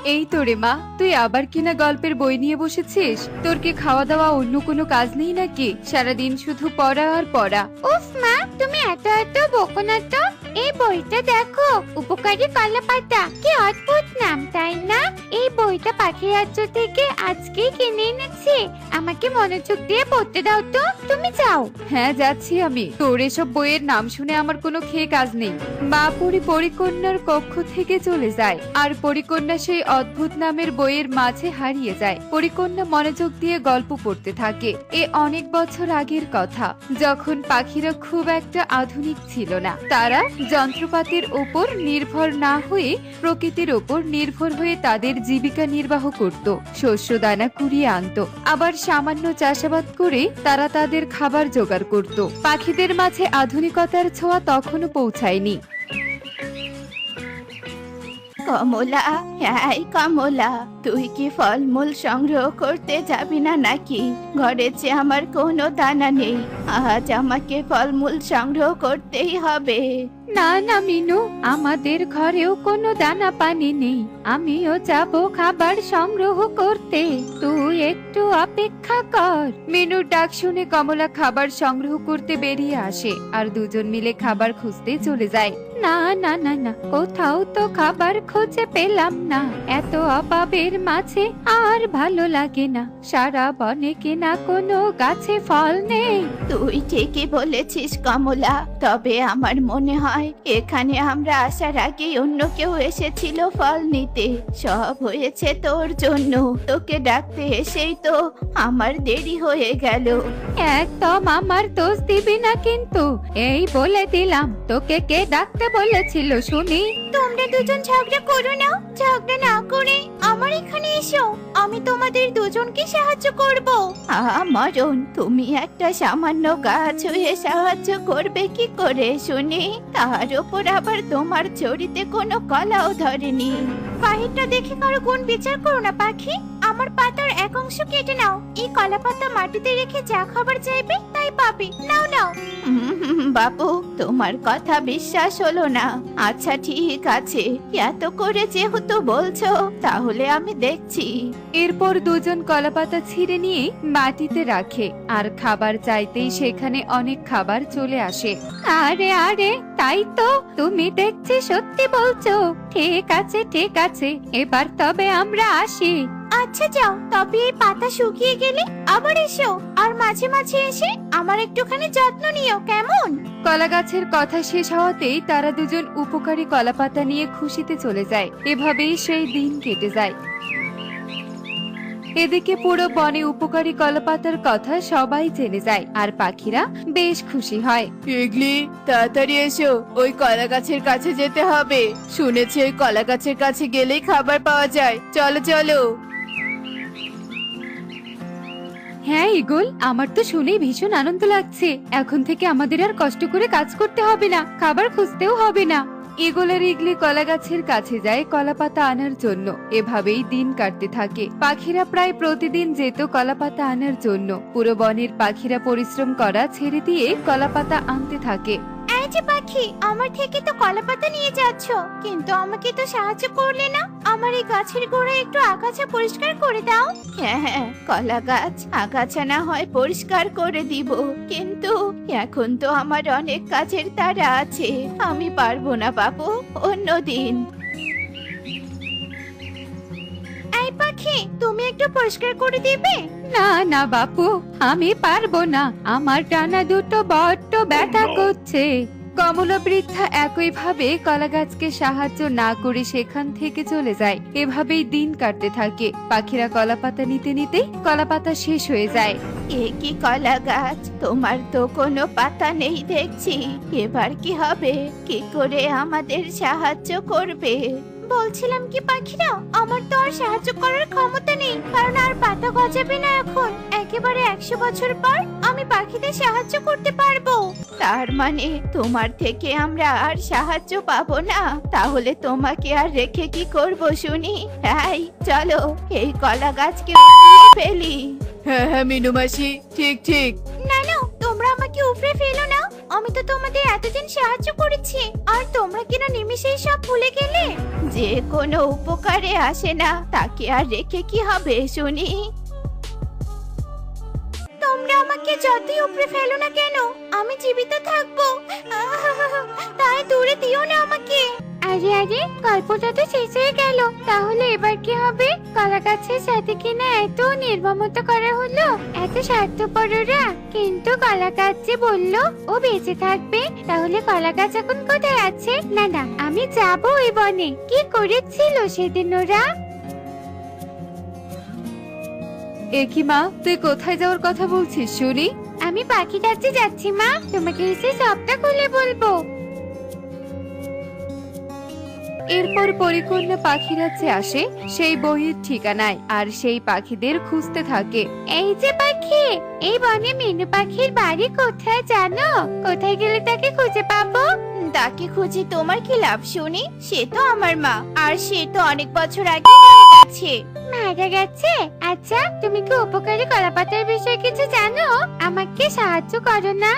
এই তো রে মা, তুই আবার কিনা গল্পের বই নিয়ে বসেছিস? তোর কি খাওয়া দাওয়া অন্য কোনো কাজ নেই নাকি? সারাদিন শুধু পড়া আর পড়া। উফ মা, তুমি এত এত বকো না তো। এই বইটা দেখো, উপকারী কলা পাতা। কি অদ্ভুত নাম, তাই না? এই বইটা পাখি রাজ্য থেকে আজকেই কিনে এনেছি। আমাকে মনোযোগ দিয়ে পড়তে দাও তো। তুমি যাও। হ্যাঁ যাচ্ছি আমি। তোর এসব বইয়ের নাম শুনে আমার কোনো খেয়ে কাজ নেই। মা পরিকন্যার কক্ষ থেকে চলে যায় আর পরিকন্যা সেই অদ্ভুত নামের বইয়ের মাঝে হারিয়ে যায়। পরিকন্যা মনোযোগ দিয়ে গল্প পড়তে থাকে। এ অনেক বছর আগের কথা, যখন পাখিরা খুব একটা আধুনিক ছিল না। তারা যন্ত্রপাতির ওপর নির্ভর না হয়ে প্রকৃতির ওপর নির্ভর হয়ে তাদের জীবিকা নির্বাহ করত। শস্য দানা কুড়িয়ে আনতো, আবার সামান্য চাষাবাদ করে তারা তাদের খাবার জোগাড় করত। পাখিদের মাঝে আধুনিকতার ছোঁয়া তখনও পৌঁছায়নি। কমলা, এই কমলা, তুই কি ফলমূল সংগ্রহ করতে যাবি না নাকি? ঘরে যে আমার কোনো দানা নেই, আজ আমাকে ফলমূল সংগ্রহ করতেই হবে। না না মিনু, আমাদের ঘরেও কোনো দানা পানি নেই। আমিও যাব খাবার সংগ্রহ করতে, তুই একটু অপেক্ষা কর। মিনুর ডাক শুনে কমলা খাবার সংগ্রহ করতে বেরিয়ে আসে আর দুজন মিলে খাবার খুঁজতে চলে যায়। না না না না, কোথাও তো খাবার খুঁজে পেলাম না। এত অভাবের মাঝে আর ভালো লাগে না। সারা বনে কিনা কোনো গাছে ফল নেই। তুই ঠিকই বলেছিস কমলা, তবে আমার মনে হয় এখানে আমরা আসার আগে অন্য কেউ এসেছিল ফল নিতে। সব হয়েছে তোর জন্য। তোকে ডাকতে এসেই তো আমার দেরি হয়ে গেল। একদম আমার দোষ দিবি না কিন্তু, এই বলে দিলাম। তোকে কে ডাকতে বলেছিল শুনি? তোমরা দুজন ঝগড়া করো না। ঝগড়া না করে আমার এখানে এসো, আমি তোমাদের দুজনকে সাহায্য করব। মরণ, তুমি একটা সামান্য গাছ হয়ে সাহায্য করবে কি করে শুনি? তার উপর আবার তোমার চরিতে কোনো কলাও ধরেনি। বাহিরটা দেখে কারো গুণ বিচার করো না পাখি। আমার পাতার এক অংশ কেটে নাও। এই কলা পাতা মাটিতে রেখে যা খাবার চাইবে তাই পাবে। নাও নাও। বাবু, তোমার কথা বিশ্বাস হলো না। আচ্ছা ঠিক আছে, এত করে যেহেতু বলছো তাহলে আমি দেখছি। এরপর দুজন কলাপাতা ছিঁড়ে নিয়ে মাটিতে রাখে আর খাবার চাইতেই সেখানে অনেক খাবার চলে আসে। আরে আরে, তাই তো, তুমি দেখছি সত্যি বলছো। ঠিক আছে ঠিক আছে, এবার তবে আমরা আসি। আচ্ছা যাও, তবে এই পাতা শুকিয়ে গেলে আবার এসো। আর মাঝে মাঝে এসে আমার একটুখানি যত্ন নিও, কেমন? কলা গাছের কথা শেষ হওয়াতেই তারা দুজন উপকারী কলাপাতা নিয়ে খুশিতে চলে যায়। এভাবেই সেই দিন কেটে যায়। এদিকে পুরো বনে উপকারী কলাপাতার কথা সবাই জেনে যায় আর পাখিরা বেশ খুশি হয়। ইগলি, তাড়াতাড়ি এসো, ওই কলা গাছের কাছে যেতে হবে। শুনেছি ওই কলা গাছের কাছে গেলেই খাবার পাওয়া যায়। চলো চলো। হ্যাঁ ইগল, আমার তো শুনেই ভীষণ আনন্দ লাগছে। এখন থেকে আমাদের আর কষ্ট করে কাজ করতে হবে না, খাবার খুঁজতেও হবে না। ইগল আর ইগলি কলা গাছের কাছে যায় কলাপাতা আনার জন্য। এভাবেই দিন কাটতে থাকে। পাখিরা প্রায় প্রতিদিন যেত কলাপাতা আনার জন্য। পুরো বনের পাখিরা পরিশ্রম করা ছেড়ে দিয়ে কলাপাতা আনতে থাকে। এই যে পাখি, আমার থেকে তো কলা পাতা নিয়ে যাচ্ছ, কিন্তু আমাকে তো সাহায্য করলে না। আমার এই গাছের গোড়ায় একটু আগাছা পরিষ্কার করে দাও। হ্যাঁ হ্যাঁ, কলা গাছ আগাছা না হয় পরিষ্কার করে দিব, কিন্তু এখন তো আমার অনেক কাজের তাড়া আছে। আমি পারবো না বাবু, অন্যদিন। এই পাখি, তুমি একটু পরিষ্কার করে দিবে? না না বাপু, আমি পারবো না। আমার ডানা দুটো বড্ড ব্যথা করছে। কমলা বৃদ্ধা একইভাবে কলা গাছকে সাহায্য না করে সেখান থেকে চলে যায়। এভাবেই দিন কাটতে থাকে। পাখিরা কলাপাতা নিতে নিতে কলাপাতা শেষ হয়ে যায়। এ কি কলা গাছ, তোমার তো কোনো পাতা নেই দেখছি। এবার কি হবে? কি করে আমাদের সাহায্য করবে? বলছিলাম কি পাখিরা, আমার তো আর সাহায্য করার ক্ষমতা নেই, কারণ আর পাতা গজাবে না। এখন একেবারে 100 বছর পর আমি পাখিদের সাহায্য করতে পারবো। তার মানে তোমার থেকে আমরা আর সাহায্য পাবো না? তাহলে তোমাকে আর রেখে কি করব শুনি? এই চলো, এই কলা গাছকে উঠিয়ে ফেলি। হ্যাঁ হ্যাঁ মিনু মাসি, ঠিক ঠিক। না না, তোমরা আমাকে উপড়ে ফেলো না। আমি তো তোমাদের এতদিন সাহায্য করেছি, আর তোমরা কিনা নিমিষেই সব ভুলে গেলে। যে কোনো উপকারে আসে না তাকে আর রেখে কি হবে শুনি। তোমরা আমাকে যতই উপরে ফেলো না কেন, আমি জীবিত থাকবো। তাই দূরে দিও না আমাকে। আরে আরে, গল্পটা তো শেষ হয়ে গেল, তাহলে এবার কি হবে? কলা গাছের সাথে কিনা এত নির্মমতা করা হলো, এত স্বার্থপররা। কিন্তু কলা গাছ যে বললো ও বেঁচে থাকবে, তাহলে কলা গাছ এখন কোথায় আছে? না না, আমি যাবো ওই বনে। কি করেছিল সেদিন ওরা? এ কি মা, তুই কোথায় যাওয়ার কথা বলছিস শুনি? আমি পাখি কাছে যাচ্ছি মা, তোমাকে এসে সবটা খুলে বলবো। এরপর পরিকন্যা পাখির কাছে আসে সেই বইয়ের ঠিকানায়, আর সেই পাখিদের খুঁজতে থাকে। এই যে পাখি, এই বনে মিনু পাখির বাড়ি কোথায় জানো? কোথায় গেলে তাকে খুঁজে পাবো? তাকে খুঁজে তোমার কি লাভ শুনি? সে তো আমার মা, আর সে তো অনেক বছর আগে মারা গেছে। মারা গেছে? আচ্ছা, তুমি কি উপকারী কলাপাতার বিষয়ে কিছু জানো? আমাকে সাহায্য করো না।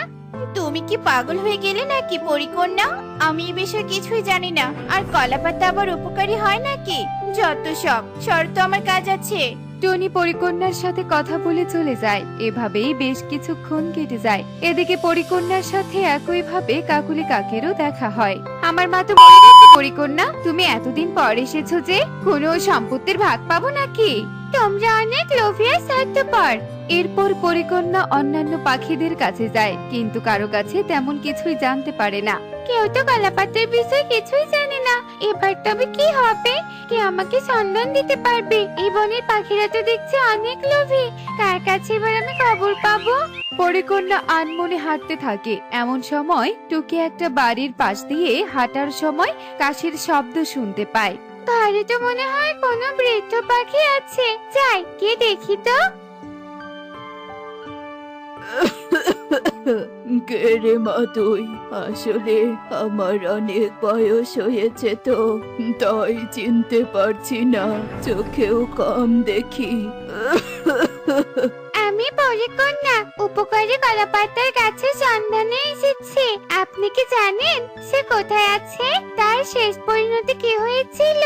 তুমি কি পাগল হয়ে গেলে নাকি পরিকন্যা? আমি এই বিষয়ে কিছুই জানি না। আর কলাপাতা আবার উপকারী হয় নাকি? যত সব, শর্ত আমার কাজ আছে। টনি পরিকন্যার সাথে কথা বলে চলে যায়। এভাবেই বেশ কিছুক্ষণ কেটে যায়। এদিকে পরিকন্যার সাথে একইভাবে কাকুলি কাকেরও দেখা হয়। আমার মা তো মরে গেছে পরিকন্যা, তুমি এতদিন পর এসেছো যে, কোনো সম্পত্তির ভাগ পাবো নাকি? তোমরা অনেক লোভী আর স্বার্থপর। এরপর পরিকন্যা অন্যান্য পাখিদের কাছে যায়, কিন্তু কারো কাছে তেমন কিছুই জানতে পারে না। কেউ তো কলাপাতার বিষয়ে কিছুই জানে না। এবার তবে কি হবে? কে আমাকে সন্ধান দিতে পারবে? এই বনের পাখিরা তো দেখছি অনেক লোভী। কার কাছে এবার আমি খবর পাবো? পরিকন্যা আনমনে হাঁটতে থাকে। এমন সময় টুকি একটা বাড়ির পাশ দিয়ে হাঁটার সময় কাশির শব্দ শুনতে পায়। ঘরে তো মনে হয় কোনো বৃদ্ধ পাখি আছে, যাই গিয়ে দেখি তো। কে রে মা তুই? আসলে আমার অনেক বয়স হয়েছে তো, তাই চিনতে পারছি না, চোখেও কম দেখি। আমি পরিকন্যা, উপকারী কলাপাতার গাছের সন্ধানে এসেছি। আপনি কি জানেন সে কোথায় আছে? তার শেষ পরিণতি কি হয়েছিল?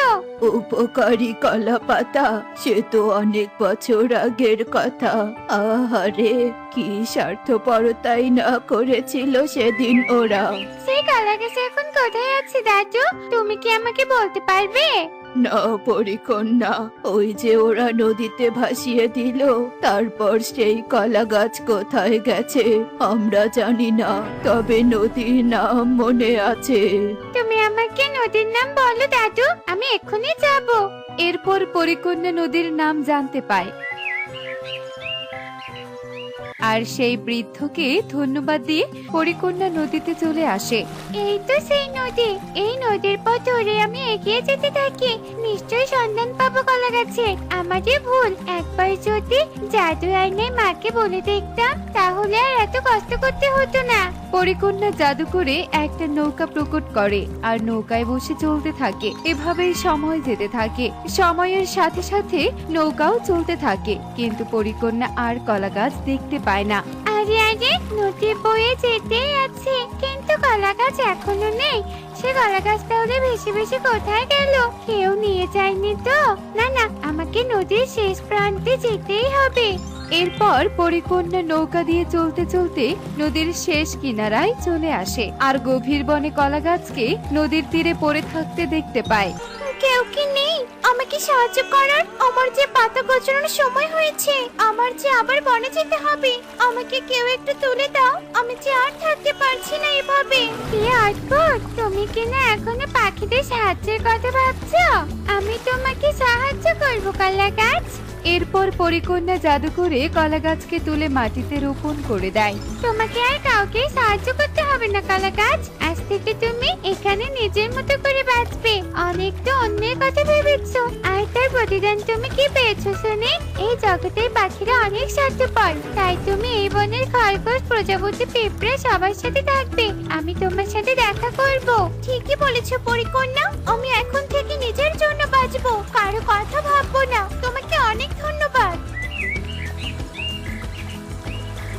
উপকারী কলা পাতা? সে তো অনেক বছর আগের কথা। আহারে, কি স্বার্থপরতাই না করেছিল সেদিন ওরা। সেই কলা গাছ এখন কোথায় আছে দাদু? তুমি কি আমাকে বলতে পারবে? না পরিকন্যা, ওই যে ওরা নদীতে ভাসিয়ে দিল, তারপর সেই কলা গাছ কোথায় গেছে আমরা জানি না, তবে নদীর নাম মনে আছে। তুমি আমাকে নদীর নাম বলো দাদু, আমি এক্ষুনি যাব। এরপর পরিকন্যা নদীর নাম জানতে পায়, আর সেই বৃদ্ধকে ধন্যবাদ দিয়ে পরিকন্যা নদীতে চলে আসে। এই তো সেই নদী। এই নদীর পথ ধরে আমি এগিয়ে যেতে থাকি, নিশ্চয়ই সন্ধান পাবো কলা গাছে। আমাদের ভুল, একবার যদি জাদু আয়নায় মাকে বলে দেখতাম, তাহলে আর এত কষ্ট করতে হতো না। পরিকন্যা জাদু করে একটা নৌকা প্রকট করে, আর নৌকায় বসে চলতে থাকে। এভাবেই সময় যেতে থাকে। সময়ের সাথে সাথে নৌকাও চলতে থাকে, কিন্তু পরিকন্যা আর কলা গাছ দেখতে পায় না। আরে আরে, নদী বয়ে যেতেই আছে, কিন্তু কলা গাছ এখনো নেই। সে কলা গাছ তাহলে ভেসে ভেসে কোথায় গেল? কেউ নিয়ে যায়নি তো? না না, আমাকে নদীর শেষ প্রান্তে যেতেই হবে। এরপর পরিকন্যা নৌকা দিয়ে চলতে চলতে নদীর শেষ কিনারায় চলে আসে, আর গভীর বনে কলা গাছকে নদীর তীরে পড়ে থাকতে দেখতে পায়। কেউ কি নেই আমাকে সাহায্য করার? আমার যে পাতা গজানোর সময় হয়েছে, আমার যে আবার বনে যেতে হবে। আমাকে কেউ একটু তুলে দাও, আমি যে আর থাকতে পারছি না এভাবে। কি অদ্ভুত, তুমি কিনা এখনো পাখিদের সাহায্যের কথা ভাবছো? আমি তোমাকে সাহায্য করবো কলা গাছ। এরপর পরিকন্যা জাদু করে কলা গাছকে তুলে মাটিতে রোপণ করে দেয়। তোমাকে আর কাউকে সাহায্য করতে হবে না কলা গাছ। আজ থেকে তুমি এখানে নিজের মতো করে বাঁচবে। অনেক তো অন্যের কথা ভেবেছো, আর তার প্রতিদান তুমি কি পেয়েছো শুনে? এই জগতের পাখিরা অনেক স্বার্থপর, তাই তুমি এই বনের খরগোশ, প্রজাপতি, পিঁপড়ে সবার সাথে থাকবে। আমি তোমার সাথে দেখা করব। ঠিকই বলেছো পরিকন্যা, আমি এখন থেকে নিজের জন্য বাঁচবো, কারো কথা ভাববো না। তোমাকে অনেক ধন্যবাদ।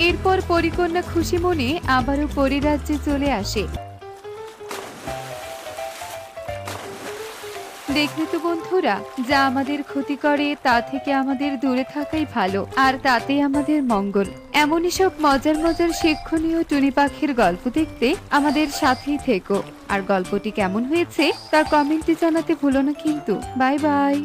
এরপর পরীকন্যা খুশি মনে আবারও পরিরাজ্যে চলে আসে। দেখলে তো বন্ধুরা, যা আমাদের ক্ষতি করে তা থেকে আমাদের দূরে থাকাই ভালো, আর তাতেই আমাদের মঙ্গল। এমনই সব মজার মজার শিক্ষণীয় টুনি পাখির গল্প দেখতে আমাদের সাথেই থেকো। আর গল্পটি কেমন হয়েছে তার কমেন্টে জানাতে ভুলো না কিন্তু। Bye bye.